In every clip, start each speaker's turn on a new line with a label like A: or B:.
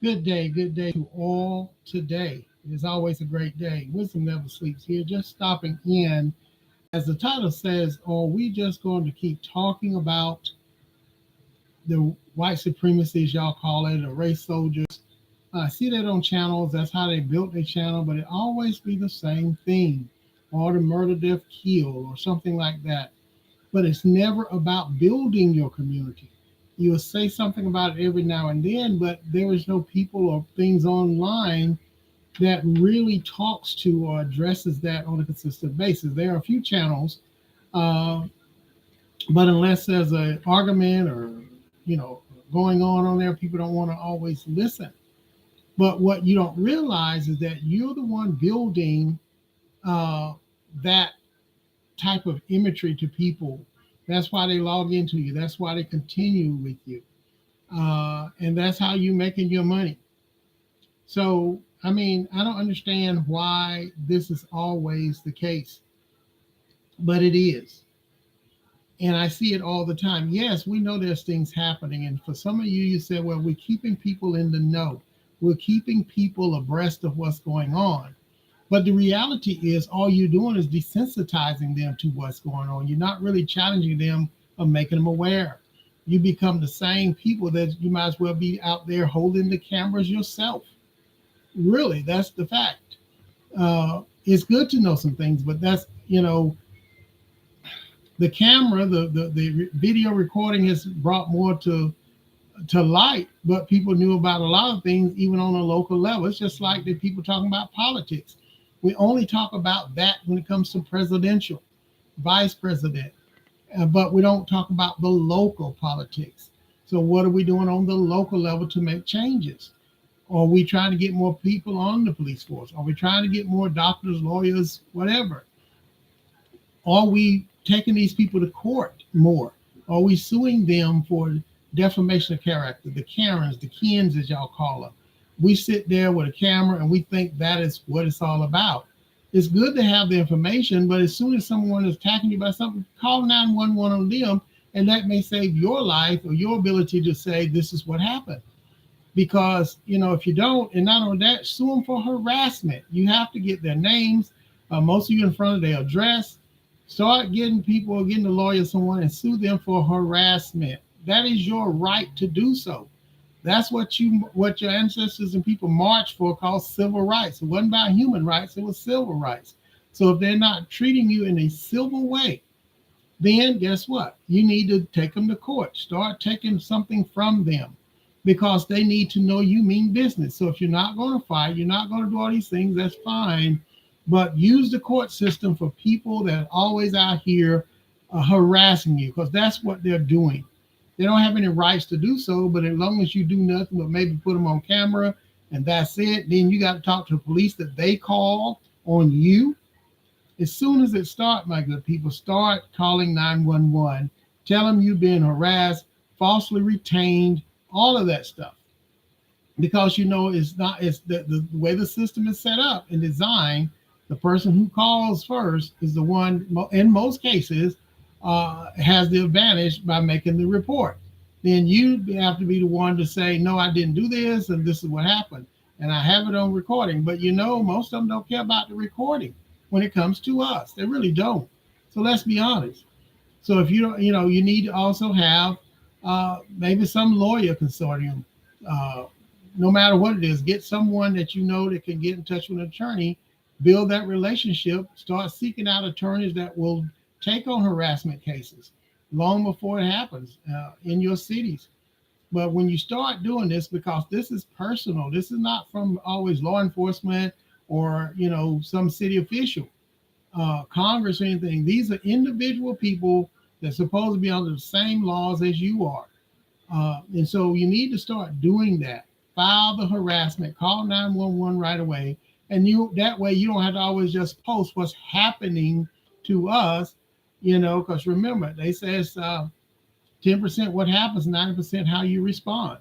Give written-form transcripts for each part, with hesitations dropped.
A: Good day to all today. It is always a great day. Wisdom never sleeps here. Just stopping in. As the title says, are we just going to keep talking about the white supremacy, as y'all call it, or race soldiers? I see that on channels. That's how they built their channel, but it always be the same thing, or the murder, death, kill, or something like that. But it's never about building your community. You'll say something about it every now and then, but there is no people or things online that really talks to or addresses that on a consistent basis. There are a few channels, uh, but unless there's an argument or going on there, people don't want to always listen. But what you don't realize is that you're the one building uh, that type of imagery to people. That's why they log into you. That's why they continue with you. And that's how you're making your money. So, I mean, I don't understand why this is always the case, but it is. And I see it all the time. Yes, we know there's things happening. And for some of you, you said, well, we're keeping people in the know. We're keeping people abreast of what's going on. But the reality is, all you're doing is desensitizing them to what's going on. You're not really challenging them or making them aware. You become the same people that you might as well be out there holding the cameras yourself. Really, that's the fact. It's good to know some things, but that's, the camera, the video recording has brought more to light, but people knew about a lot of things, even on a local level. It's just like the people talking about politics. We only talk about that when it comes to presidential, vice president, but we don't talk about the local politics. So what are we doing on the local level to make changes? Are we trying to get more people on the police force? Are we trying to get more doctors, lawyers, whatever? Are we taking these people to court more? Are we suing them for defamation of character, the Karens, the Kens, as y'all call them? We sit there with a camera and we think that is what it's all about. It's good to have the information, but as soon as someone is attacking you by something, call 911 on them, and that may save your life or your ability to say this is what happened. Because, if you don't, and not only that, sue them for harassment. You have to get their names, most of you in front of their address. Start getting people, getting a lawyer, someone, and sue them for harassment. That is your right to do so. That's what your ancestors and people marched for, called civil rights. It wasn't about human rights, it was civil rights. So if they're not treating you in a civil way, then guess what? You need to take them to court. Start taking something from them because they need to know you mean business. So if you're not going to fight, you're not going to do all these things, that's fine. But use the court system for people that are always out here harassing you, because that's what they're doing. They don't have any rights to do so, but as long as you do nothing but maybe put them on camera and that's it, then you got to talk to the police that they call on you. As soon as it starts, my good people, start calling 911. Tell them you've been harassed, falsely retained, all of that stuff. Because it's the way the system is set up and designed. The person who calls first is the one, in most cases, has the advantage by making the report. Then you have to be the one to say, no, I didn't do this, and this is what happened. And I have it on recording. But most of them don't care about the recording when it comes to us. They really don't. So let's be honest. So if you don't, you need to also have maybe some lawyer consortium. No matter what it is, get someone that that can get in touch with an attorney, build that relationship, start seeking out attorneys that will take on harassment cases long before it happens in your cities. But when you start doing this, because this is personal, this is not from always law enforcement or some city official, Congress or anything. These are individual people that's supposed to be under the same laws as you are. And so you need to start doing that. File the harassment, call 911 right away. And that way you don't have to always just post what's happening to us, because remember, they say it's 10% what happens, 90% how you respond.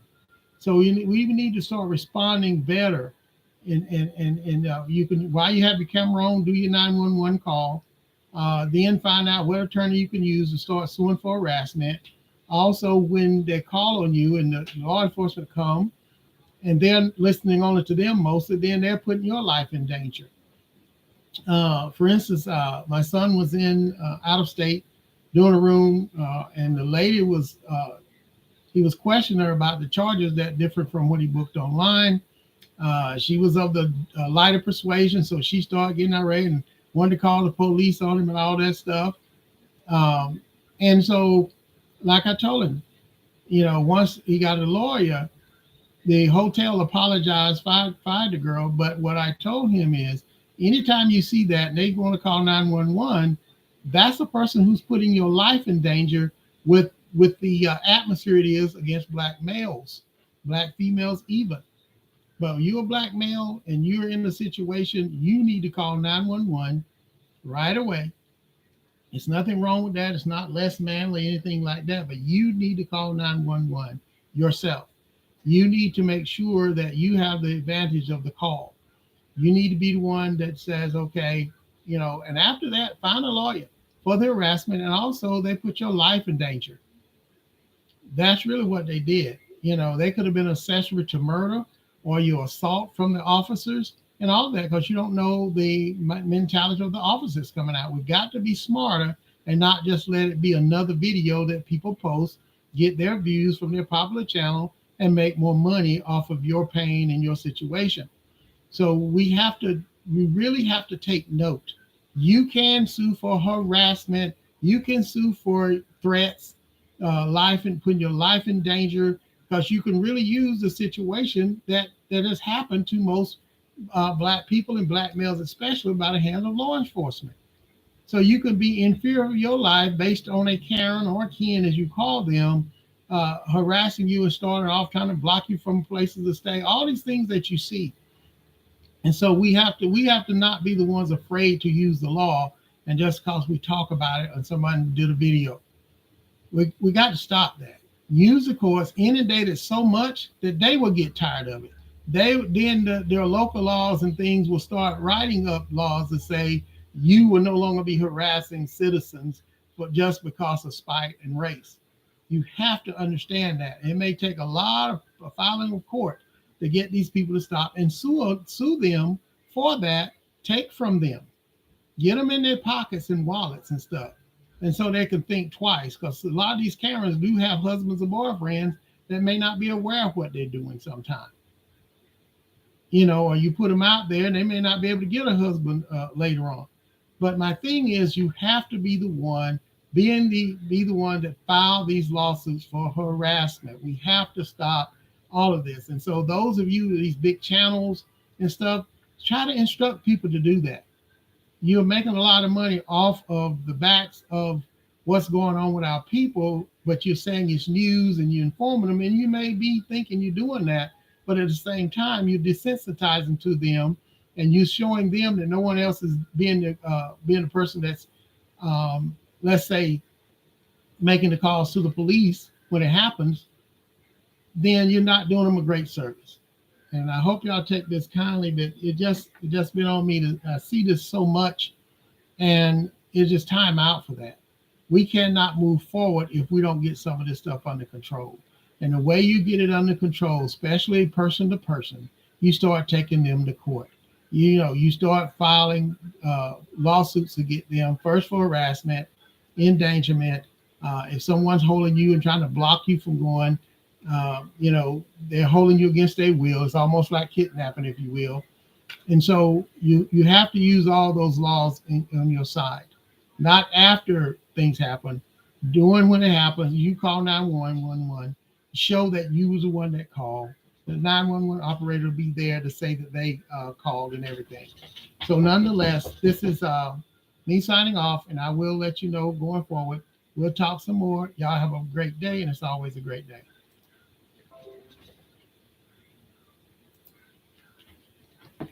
A: So we even need to start responding better. And you can, while you have your camera on, do your 911 call. Then find out what attorney you can use to start suing for harassment. Also, when they call on you and the law enforcement come, and they're listening only to them mostly, then they're putting your life in danger. For instance, my son was in out of state doing a room, and the lady was he was questioning her about the charges that differed from what he booked online. She was of the lighter persuasion, so she started getting irate and wanted to call the police on him and all that stuff. Um, and so, like I told him, once he got a lawyer, the hotel apologized, fired the girl. But what I told him is, anytime you see that and they want to call 911, that's a person who's putting your life in danger with the atmosphere it is against black males, black females even. But you're a black male and you're in a situation, you need to call 911 right away. It's nothing wrong with that. It's not less manly, anything like that. But you need to call 911 yourself. You need to make sure that you have the advantage of the call. You need to be the one that says, okay, and after that, find a lawyer for the harassment. And also, they put your life in danger. That's really what they did. They could have been accessory to murder or your assault from the officers and all that, because you don't know the mentality of the officers coming out. We've got to be smarter and not just let it be another video that people post, get their views from their popular channel, and make more money off of your pain and your situation. So we really have to take note. You can sue for harassment. You can sue for threats, life and putting your life in danger, because you can really use the situation that has happened to most black people and black males, especially by the hand of law enforcement. So you could be in fear of your life based on a Karen or a Ken, as you call them, harassing you and starting off trying to block you from places to stay. All these things that you see. And so we have to not be the ones afraid to use the law. And just because we talk about it and somebody did a video, we got to stop that. Use the courts, inundate it so much that they will get tired of it. Their local laws and things will start writing up laws that say you will no longer be harassing citizens, but just because of spite and race. You have to understand that. It may take a lot of filing of court to get these people to stop and sue them for that, take from them, get them in their pockets and wallets and stuff. And so they can think twice, because a lot of these Karens do have husbands or boyfriends that may not be aware of what they're doing sometimes. Or you put them out there and they may not be able to get a husband later on. But my thing is, you have to be the one, be the one that filed these lawsuits for harassment. We have to stop all of this. And so those of you, these big channels and stuff, try to instruct people to do that. You're making a lot of money off of the backs of what's going on with our people, but you're saying it's news and you're informing them, and you may be thinking you're doing that, but at the same time, you're desensitizing to them, and you're showing them that no one else is being the person that's, let's say, making the calls to the police when it happens. Then you're not doing them a great service. And I hope y'all take this kindly, but it just been on me to see this so much, and it's just time out for that. We cannot move forward if we don't get some of this stuff under control. And the way you get it under control, especially person to person, you start taking them to court. You start filing lawsuits to get them, first for harassment, endangerment. If someone's holding you and trying to block you from going, they're holding you against their will. It's almost like kidnapping, if you will. And so you have to use all those laws on your side, not after things happen. During when it happens, you call 911, show that you was the one that called. The 911 operator will be there to say that they called and everything. So nonetheless, this is me signing off, and I will let you know going forward. We'll talk some more. Y'all have a great day, and it's always a great day.